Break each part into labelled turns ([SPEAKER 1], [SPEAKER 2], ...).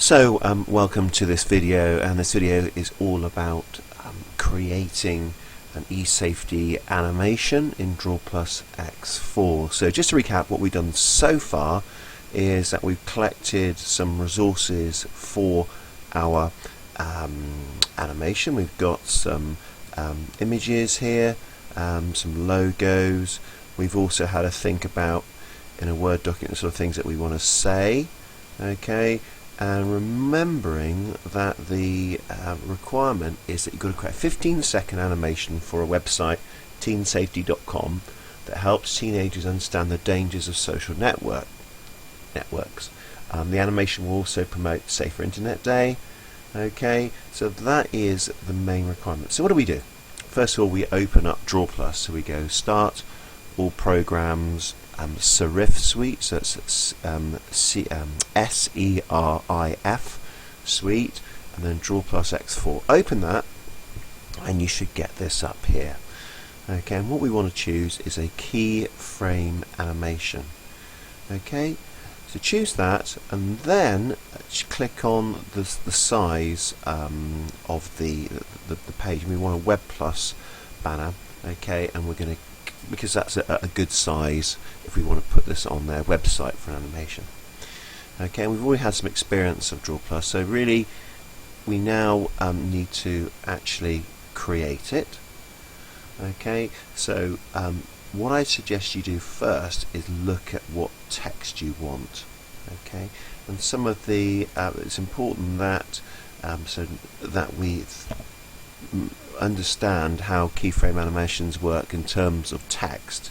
[SPEAKER 1] So welcome to this video, and this video is all about creating an eSafety animation in Draw Plus X4. So just to recap, what we've done so far is that we've collected some resources for our animation. We've got some images here, some logos. We've also had to think about in a Word document the sort of things that we want to say, okay, and remembering that the requirement is that you've got to create a 15-second animation for a website, teensafety.com, that helps teenagers understand the dangers of social networks. The animation will also promote Safer Internet Day. Okay, so that is the main requirement. So what do? First of all, we open up Draw Plus. So we go Start, All Programs, Serif Suite. So it's SERIF Suite, and then Draw Plus X4. Open that, and you should get this up here. Okay, and what we want to choose is a keyframe animation. Okay, so choose that, and then click on the size of the page. We want a Web Plus banner, okay, and we're going to, because that's a good size if we want to put this on their website for an animation. Okay, and we've already had some experience of Draw Plus, so really we now need to actually create it. Okay, so what I suggest you do first is look at what text you want. Okay, and some of the it's important that so that we understand how keyframe animations work in terms of text.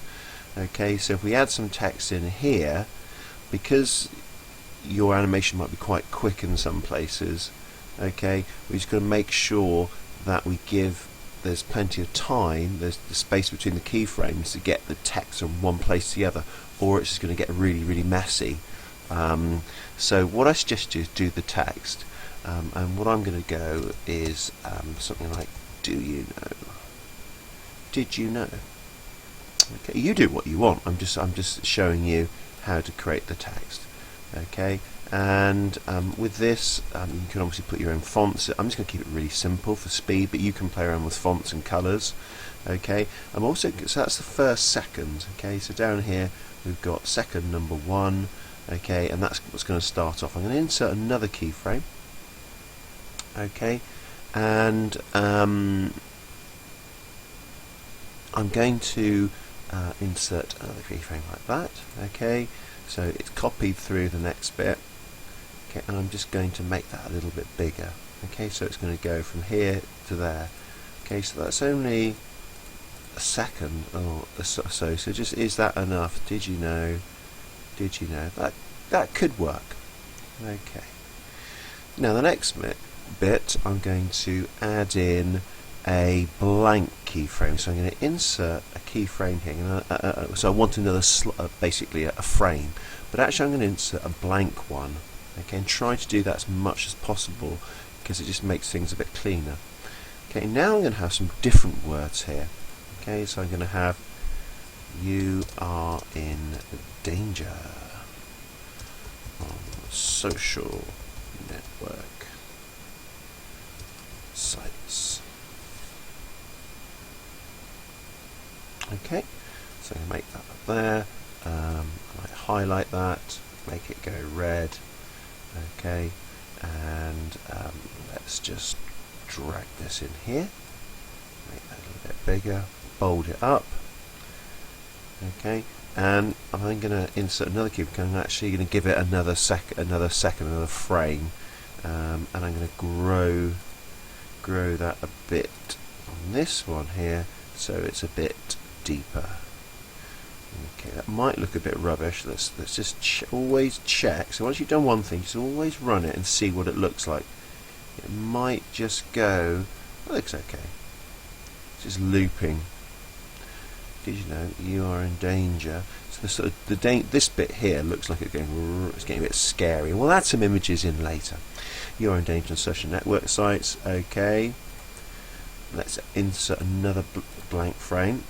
[SPEAKER 1] Okay, so if we add some text in here, because your animation might be quite quick in some places, okay, we're just going to make sure that we give there's plenty of time, there's the space between the keyframes to get the text from one place to the other, or it's just going to get really messy. So what I suggest you do the text, and what I'm going to go is something like, do you know? Did you know? Okay, you do what you want. I'm just showing you how to create the text. Okay, and with this, you can obviously put your own fonts. I'm just going to keep it really simple for speed, but you can play around with fonts and colours. Okay, so that's the first second. Okay, so down here we've got second number 1. Okay, and that's what's going to start off. I'm going to insert another keyframe. Okay, and I'm going to insert another keyframe like that. Okay, so it's copied through the next bit. Okay, and I'm just going to make that a little bit bigger. Okay, so it's going to go from here to there. Okay, so that's only a second or so. So just, is that enough? Did you know? Did you know? That could work. Okay. Now the next bit, I'm going to add in a blank keyframe. So I'm going to insert a keyframe here. So I want another basically a frame, but actually I'm going to insert a blank one. Okay, and try to do that as much as possible because it just makes things a bit cleaner. Okay, now I'm going to have some different words here. Okay, so I'm going to have, you are in danger on social network sites. Okay, so I'm going to make that up there. I might highlight that, make it go red. Okay, and let's just drag this in here, make that a little bit bigger, bold it up. Okay, and I'm going to insert another keyframe. I'm actually going to give it another frame, and I'm going to grow that a bit on this one here, so it's a bit deeper. Okay, that might look a bit rubbish. Let's just always check. So once you've done one thing, just always run it and see what it looks like. It might just go, that looks okay. It's just looping. Did you know you are in danger? So the sort of this bit here looks like it's getting a bit scary. We'll add some images in later. You are in danger on social network sites. Okay. Let's insert another blank frame.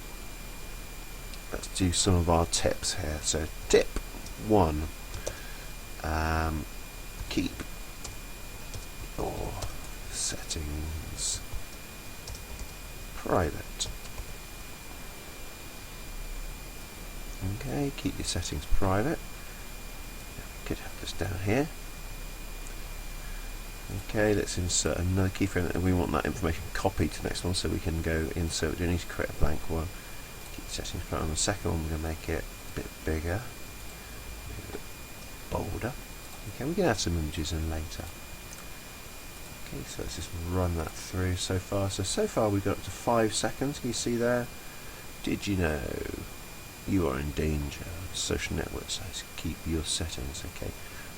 [SPEAKER 1] Let's do some of our tips here. So tip 1, keep private. Okay, keep your settings private. Could have this down here. Okay, let's insert another keyframe, and we want that information copied to the next one, so we can go insert. We do need to create a blank one. Keep the settings private. On the second one, we're going to make it a bit bigger, a bit bolder. Okay, we can add some images in later. Okay, so let's just run that through so far. So far we've got up to 5 seconds. Can you see there? Did you know you are in danger? Social network sites. Keep your settings. Okay.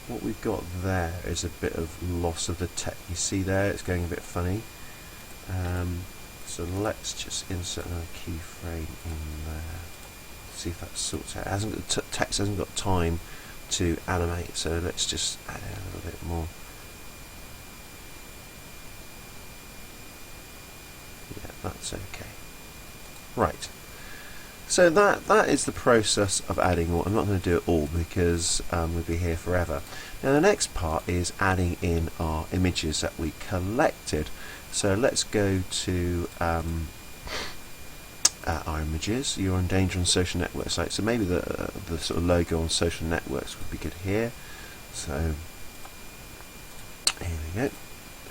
[SPEAKER 1] What we've got there is a bit of loss of the text. You see there? It's going a bit funny. So let's just insert another keyframe in there. See if that sorts out. The text hasn't got time to animate, so let's just add in a little bit more. Yeah, that's okay. Right. So that is the process of adding all. I'm not going to do it all because we'll be here forever. Now the next part is adding in our images that we collected. So let's go to our images. You're in danger on social network sites. So maybe the sort of logo on social networks would be good here. So here we go.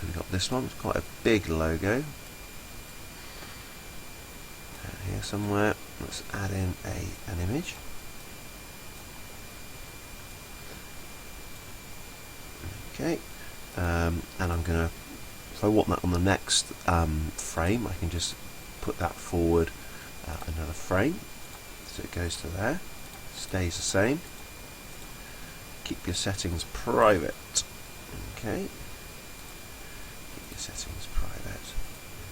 [SPEAKER 1] We've got this one. It's quite a big logo. Here somewhere. Let's add in an image. Okay, and I'm going to, if I want that on the next frame, I can just put that forward another frame, so it goes to there, stays the same. Keep your settings private. Okay, keep your settings private.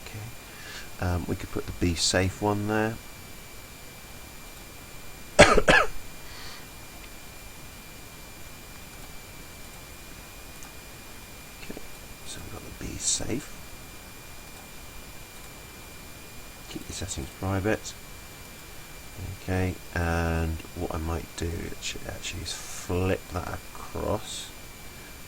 [SPEAKER 1] Okay, we could put the be safe one there. So we've got the be safe. Keep your settings private. Okay, and what I might do actually is flip that across.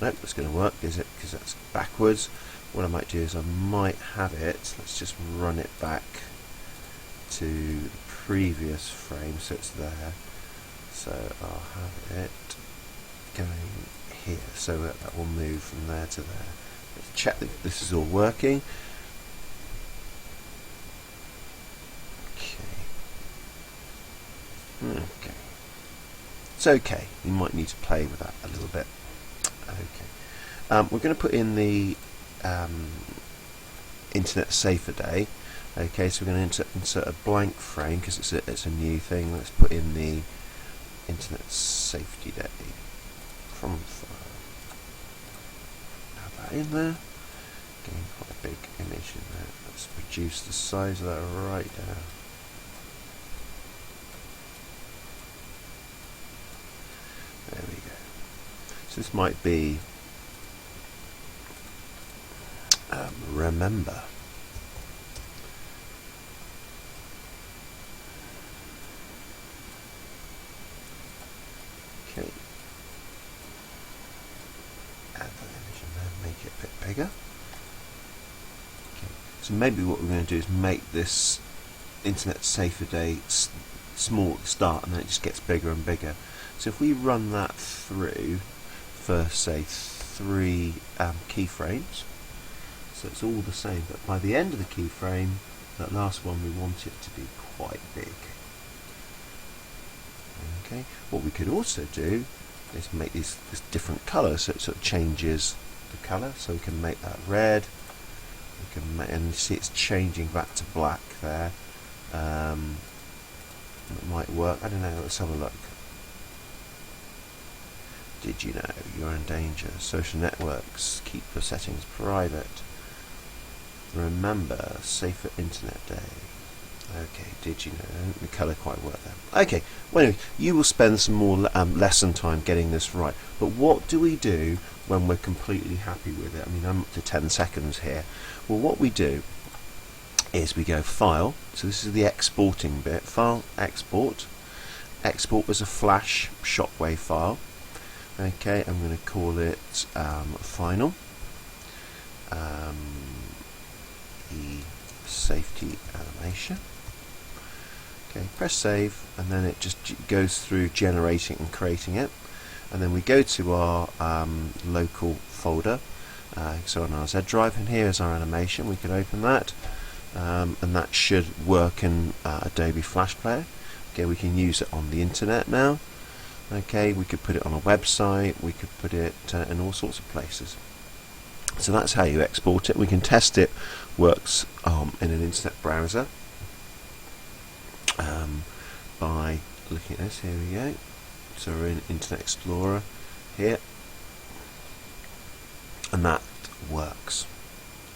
[SPEAKER 1] Nope, that's going to work, is it? Because that's backwards. What I might do is I might have it. Let's just run it back to the previous frame, so it's there. So I'll have it going here, so that will move from there to there. Let's check that this is all working. Okay. It's okay. You might need to play with that a little bit. Okay. We're going to put in the Internet Safer Day. Okay, so we're going to insert a blank frame because it's a new thing. Let's put in the Internet Safety Day from file. Add that in there. Getting quite a big image in there. Let's reduce the size of that right down. There we go. So this might be remember. Okay. Add that image in there, make it a bit bigger. Okay. So maybe what we're going to do is make this Internet Safer Day small at the start, and then it just gets bigger and bigger. So if we run that through for, say, 3 keyframes, so it's all the same, but by the end of the keyframe, that last one, we want it to be quite big. Okay. What we could also do is make this different colour, so it sort of changes the colour. So we can make that red. We can make, and you see it's changing back to black there. It might work. I don't know. Let's have a look. Did you know you're in danger? Social networks. Keep your settings private. Remember, Safer Internet Day. Okay, did you know? The colour quite worked there. Okay, well anyway, you will spend some more lesson time getting this right. But what do we do when we're completely happy with it? I mean, I'm up to 10 seconds here. Well, what we do is we go File. So this is the exporting bit. File, Export. Export as a Flash Shockwave file. Okay, I'm going to call it Final. safety animation. Okay, press save, and then it just goes through generating and creating it. And then we go to our local folder, so on our Z drive, and here is our animation. We can open that, and that should work in Adobe Flash Player. Okay, we can use it on the internet now. Okay, we could put it on a website, we could put it in all sorts of places. So that's how you export it. We can test it works in an internet browser by looking at this. Here we go. So we're in Internet Explorer here, and that works.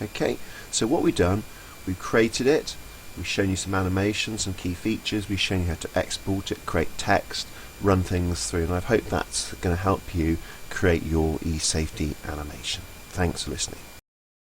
[SPEAKER 1] Okay, so what we've done, we've created it, we've shown you some animations, some key features, we've shown you how to export it, create text, run things through, and I hope that's going to help you create your e-safety animation. Thanks for listening.